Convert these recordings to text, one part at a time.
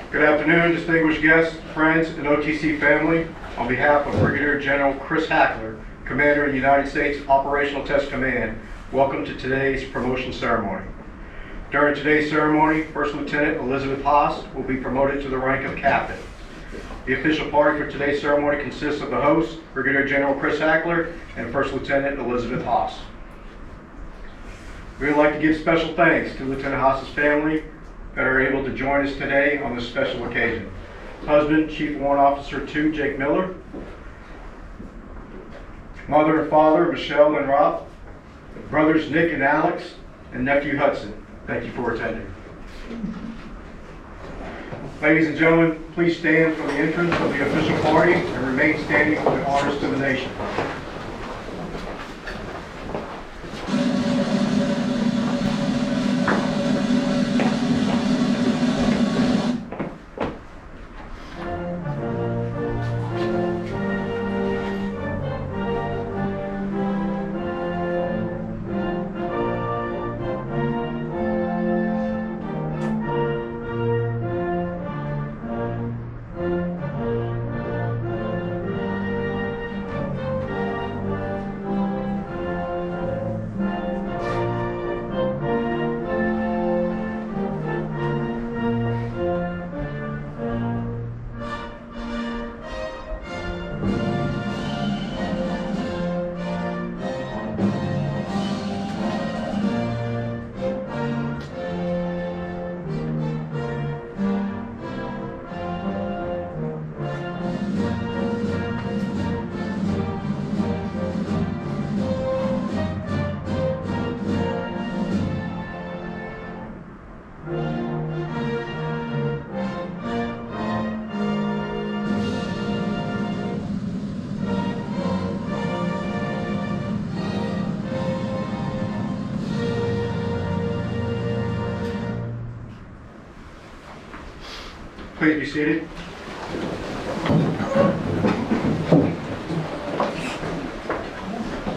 Good afternoon, distinguished guests, friends, and OTC family. On behalf of Brigadier General Chris Hackler, Commander of the United States Operational Test Command, welcome to today's promotion ceremony. During today's ceremony, First Lieutenant Elizabeth Haas will be promoted to the rank of Captain. The official party for today's ceremony consists of the host, Brigadier General Chris Hackler, and First Lieutenant Elizabeth Haas. We would like to give special thanks to Lieutenant Haas's family that are able to join us today on this special occasion. Husband, Chief Warrant Officer 2, Jake Miller. Mother and father, Michelle and Rob. Brothers, Nick and Alex, and nephew, Hudson. Thank you for attending. Ladies and gentlemen, please stand for the entrance of the official party and remain standing for the honors to the nation. Please be seated.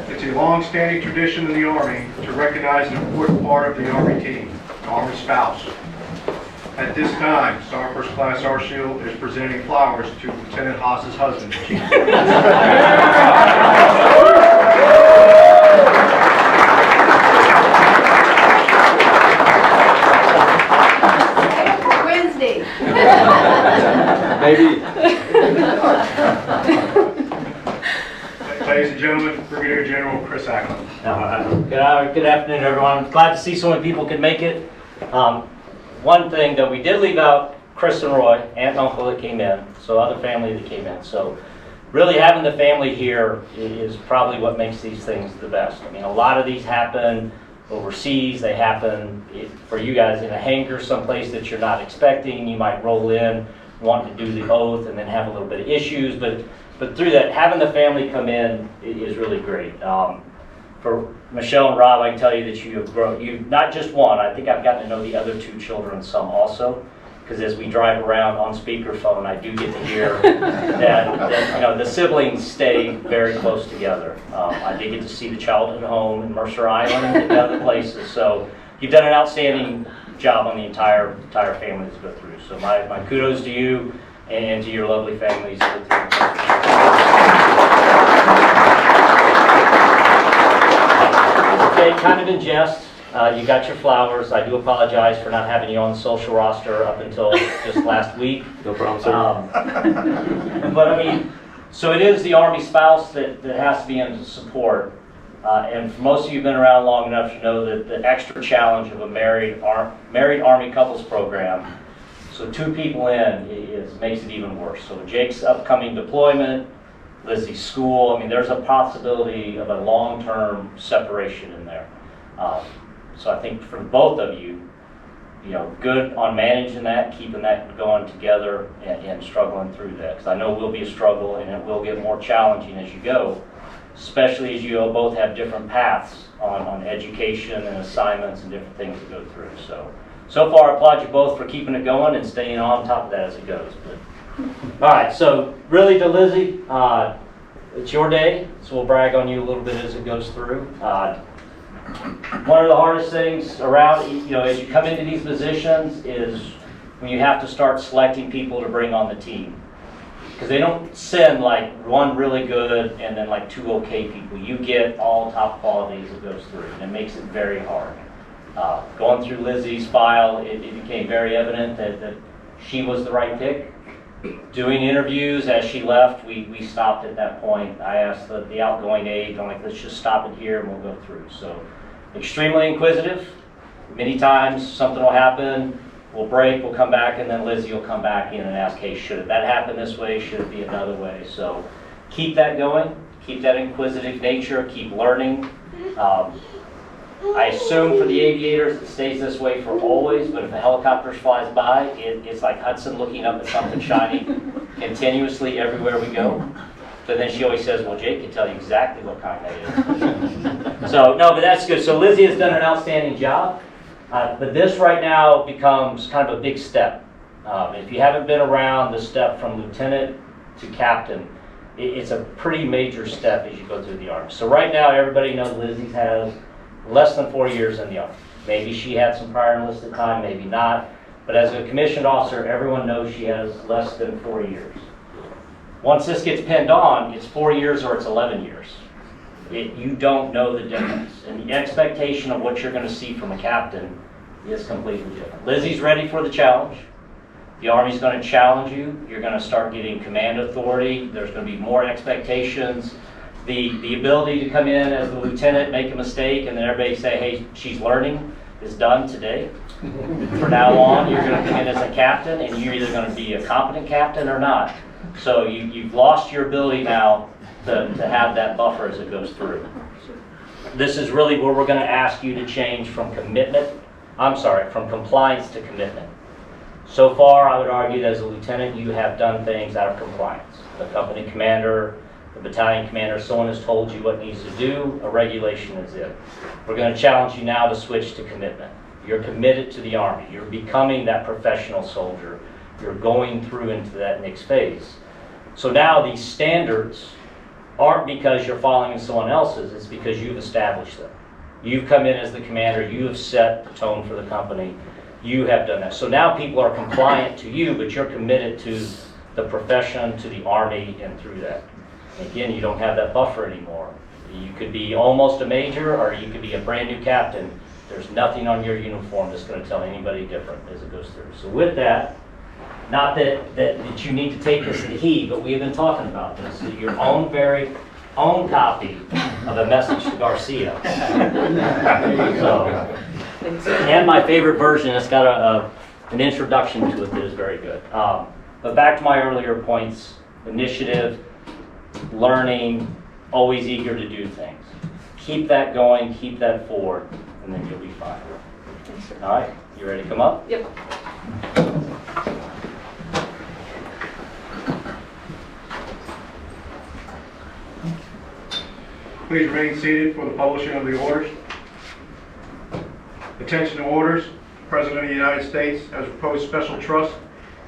It's a long-standing tradition in the Army to recognize an important part of the Army team, the Army spouse. At this time, Sergeant First Class R. Shield is presenting flowers to Lieutenant Haas's husband, Chief. Maybe. Ladies and gentlemen, Brigadier General Chris Hackler. Good afternoon, everyone. Glad to see so many people could make it. One thing that we did leave out, Chris and Roy, aunt and uncle that came in, so other family that came in. So really having the family here is probably what makes these things the best. I mean, a lot of these happen overseas. They happen for you guys in a hangar someplace that you're not expecting. You might roll in wanting to do the oath and then have a little bit of issues, but through that, having the family come in is really great. For Michelle and Rob, I can tell you that you have grown. You've not just one. I think I've gotten to know the other two children some also, because as we drive around on speakerphone, I do get to hear that you know, the siblings stay very close together. I did get to see the childhood home in Mercer Island and other places. So you've done an outstanding job on the entire family to go through. So my kudos to you and to your lovely families. Okay, kind of in jest, you got your flowers. I do apologize for not having you on the social roster up until just last week. No problem, sir. But I mean, so it is the Army spouse that has to be in support. And for most of you who've been around long enough to know that the extra challenge of a married Army couples program, so two people in, makes it even worse. So Jake's upcoming deployment, Lizzie's school, I mean, there's a possibility of a long-term separation in there. So I think for both of you, you know, good on managing that, keeping that going together and struggling through that. Because I know it will be a struggle and it will get more challenging as you go, especially as you both have different paths on education and assignments and different things to go through. So far I applaud you both for keeping it going and staying on top of that as it goes. But, all right, so really to Lizzie, it's your day, so we'll brag on you a little bit as it goes through. One of the hardest things around, you know, as you come into these positions is when you have to start selecting people to bring on the team. Because they don't send like one really good and then like two okay people. You get all top quality as it goes through, and it makes it very hard. Going through Lizzie's file, it became very evident that she was the right pick. Doing interviews as she left, we stopped at that point. I asked the outgoing aide, I'm like, let's just stop it here and we'll go through. So, extremely inquisitive. Many times something will happen, we'll break, we'll come back, and then Lizzie will come back in and ask, hey, should that happen this way? Should it be another way? So, keep that going. Keep that inquisitive nature. Keep learning. I assume for the aviators it stays this way for always, but if a helicopter flies by, it's like Hudson looking up at something shiny continuously everywhere we go. So then she always says, well, Jake can tell you exactly what kind that is. So, no, but that's good. So Lizzie has done an outstanding job. But this right now becomes kind of a big step. If you haven't been around the step from lieutenant to captain, it's a pretty major step as you go through the Army. So right now everybody knows Lizzie has less than 4 years in the Army. Maybe she had some prior enlisted time, maybe not. But as a commissioned officer, everyone knows she has less than 4 years. Once this gets pinned on, it's 4 years or it's 11 years. You don't know the difference. And the expectation of what you're going to see from a captain is completely different. Lizzie's ready for the challenge. The Army's going to challenge you. You're going to start getting command authority. There's going to be more expectations. The ability to come in as the lieutenant, make a mistake, and then everybody say, hey, she's learning, is done today. From now on, you're going to come in as a captain, and you're either going to be a competent captain or not. So you've lost your ability now to have that buffer as it goes through. This is really where we're going to ask you to change from from compliance to commitment. So far, I would argue that as a lieutenant, you have done things out of compliance. The company commander, the battalion commander, someone has told you what needs to do, a regulation is it. We're going to challenge you now to switch to commitment. You're committed to the Army. You're becoming that professional soldier. You're going through into that next phase. So now these standards aren't because you're following someone else's, it's because you've established them. You've come in as the commander, you have set the tone for the company, you have done that. So now people are compliant to you, but you're committed to the profession, to the Army, and through that. Again, you don't have that buffer anymore. You could be almost a major, or you could be a brand new captain. There's nothing on your uniform that's going to tell anybody different as it goes through. So with that, not that you need to take this to heed, but we have been talking about this. Your own very own copy of a message to Garcia. So, and my favorite version, it's got an introduction to it that is very good. But back to my earlier points, initiative, learning, always eager to do things. Keep that going, keep that forward, and then you'll be fine. All right, you ready to come up? Yep. Please remain seated for the publishing of the orders. Attention to orders. President of the United States has proposed special trust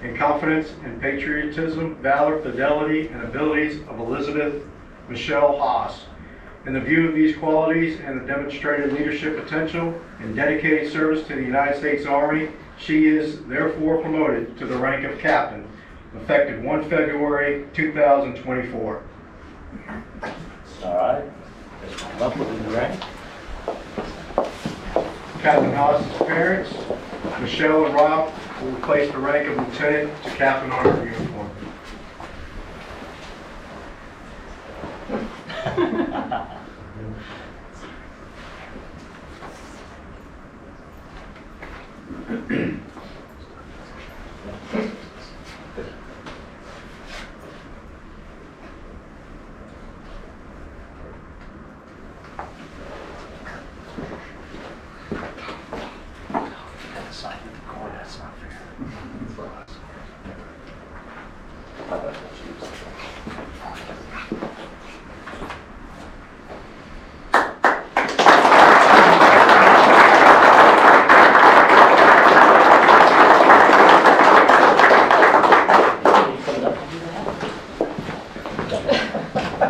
in confidence and patriotism, valor, fidelity, and abilities of Elizabeth Michelle Haas. In the view of these qualities and the demonstrated leadership potential and dedicated service to the United States Army, she is therefore promoted to the rank of captain, effective 1 February 2024. All right. Just come up with the rank. Captain Haas's parents, Michelle and Rob, will replace the rank of lieutenant to captain on her uniform.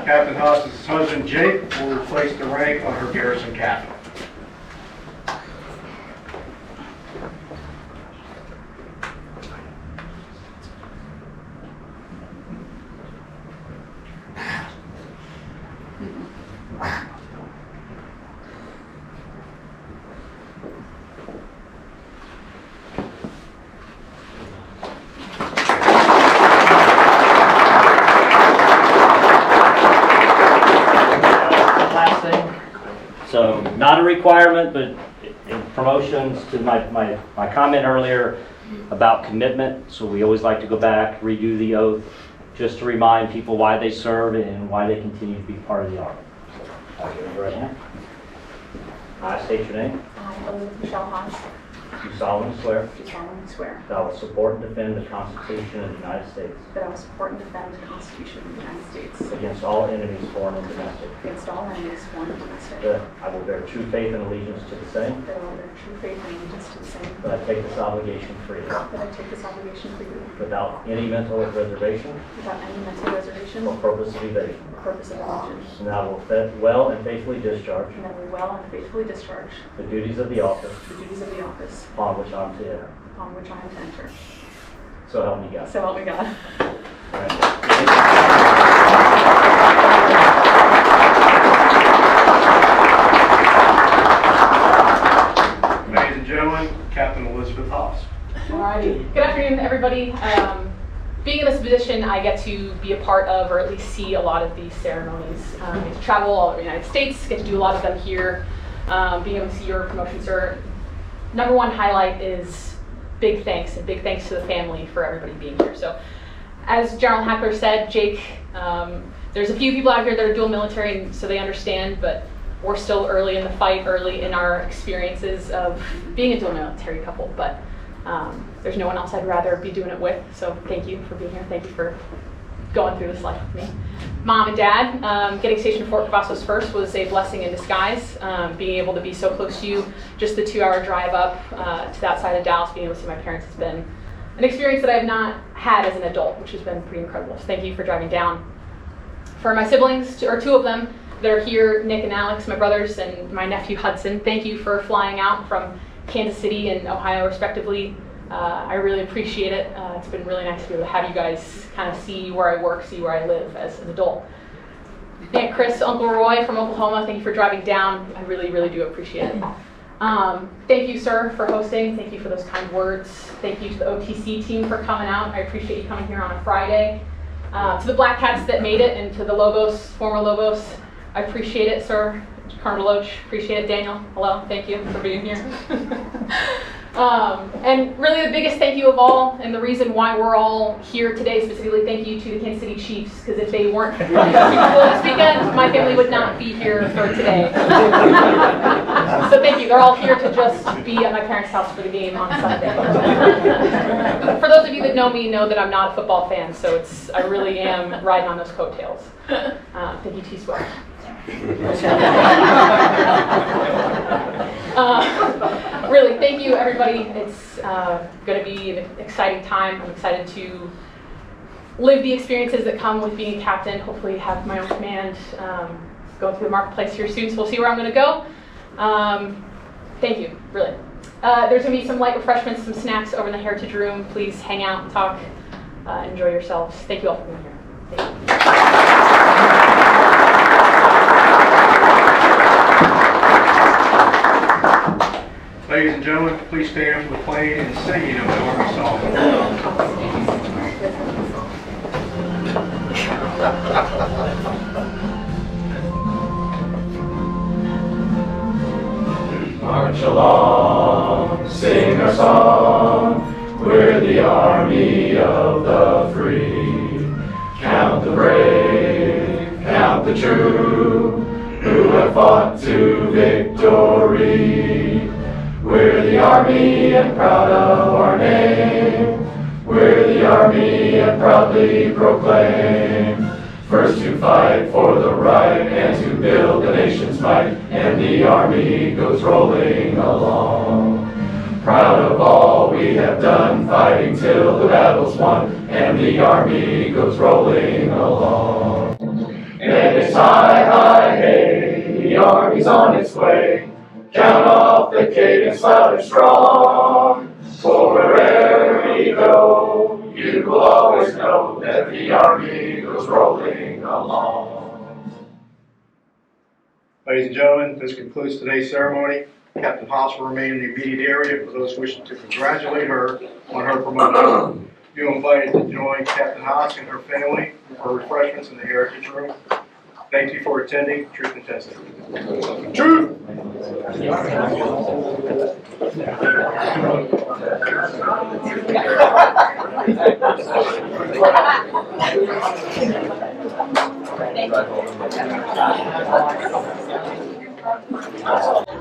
Captain Haas's husband, Jake, will replace the rank on her garrison captain. requirement, but in promotions, to my comment earlier about commitment, so we always like to go back, redo the oath, just to remind people why they serve and why they continue to be part of the Army. So, I'll give it right now. I state your name. I, Elizabeth Michelle Haas, Do solemnly swear do solemnly swear that I will support and defend the Constitution of the United States that I will support and defend the Constitution of the United States against all enemies, foreign and domestic. against all enemies, foreign and domestic, That I will bear true faith and allegiance to the same. that I will bear true faith and allegiance to the same, That I take this obligation freely, that I take this obligation freely, without any mental reservation without any mental reservation or or purpose of evasion. purpose of evasion, And that I will well and faithfully discharge and that I will well and faithfully discharge the duties of the office the duties of the office upon which I am to enter. upon which I am to enter. So help me God. So help me God. Ladies and gentlemen, Captain Elizabeth Haas. Alrighty. Good afternoon, everybody. Being in this position, I get to be a part of, or at least see a lot of these ceremonies. I get to travel all over the United States, get to do a lot of them here. Being able to see your promotion, sir. Number one highlight is big thanks, and big thanks to the family for everybody being here. So, as General Hackler said, Jake, there's a few people out here that are dual military, and so they understand, but we're still early in the fight, early in our experiences of being a dual military couple. But there's no one else I'd rather be doing it with, so thank you for being here. Thank you for going through this life with me. Mom and Dad, getting stationed Fort Cavazos first was a blessing in disguise. Being able to be so close to you, just the 2-hour drive up to that side of Dallas, being able to see my parents has been an experience that I have not had as an adult, which has been pretty incredible. So thank you for driving down. For my siblings, or 2 of them that are here, Nick and Alex, my brothers, and my nephew Hudson, thank you for flying out from Kansas City and Ohio respectively. I really appreciate it. It's been really nice to be able to have you guys kind of see where I work, see where I live as an adult. Aunt Chris, Uncle Roy from Oklahoma, thank you for driving down. I really, really do appreciate it. Thank you, sir, for hosting. Thank you for those kind words. Thank you to the OTC team for coming out. I appreciate you coming here on a Friday. To the Black Hats that made it, and to the Lobos, former Lobos, I appreciate it, sir. Colonel Loach, appreciate it. Daniel, hello, thank you for being here. And really the biggest thank you of all, and the reason why we're all here today specifically, thank you to the Kansas City Chiefs, because if they weren't this weekend, my family would not be here for today. So thank you. They're all here to just be at my parents' house for the game on Sunday. For those of you that know me, know that I'm not a football fan, so I really am riding on those coattails. Thank you, T-Sweat. Really, thank you, everybody. It's going to be an exciting time. I'm excited to live the experiences that come with being a captain. Hopefully have my own command, going through the marketplace here soon, so we'll see where I'm going to go. Thank you, really. There's going to be some light refreshments, some snacks over in the Heritage Room. Please hang out and talk. Enjoy yourselves. Thank you all for being here. Thank you. Ladies and gentlemen, please stand for the playing and singing of the Army song. March along, sing our song, we're the army of the free. Count the brave, count the true, who have fought to victory. We're the army and proud of our name, we're the army and proudly proclaim. First to fight for the right and to build the nation's might, and the army goes rolling along. Proud of all we have done, fighting till the battle's won, and the army goes rolling along. And it's hi, hi, hey, the army's on its way. Count off the cadence loud and strong, for wherever we go, you will always know that the army goes rolling along. Ladies and gentlemen, this concludes today's ceremony. Captain Haas will remain in the immediate area for those wishing to congratulate her on her promotion. You're invited to join Captain Haas and her family for refreshments in the Heritage Room. Thank you for attending Truth and Testing. Truth! Thank you.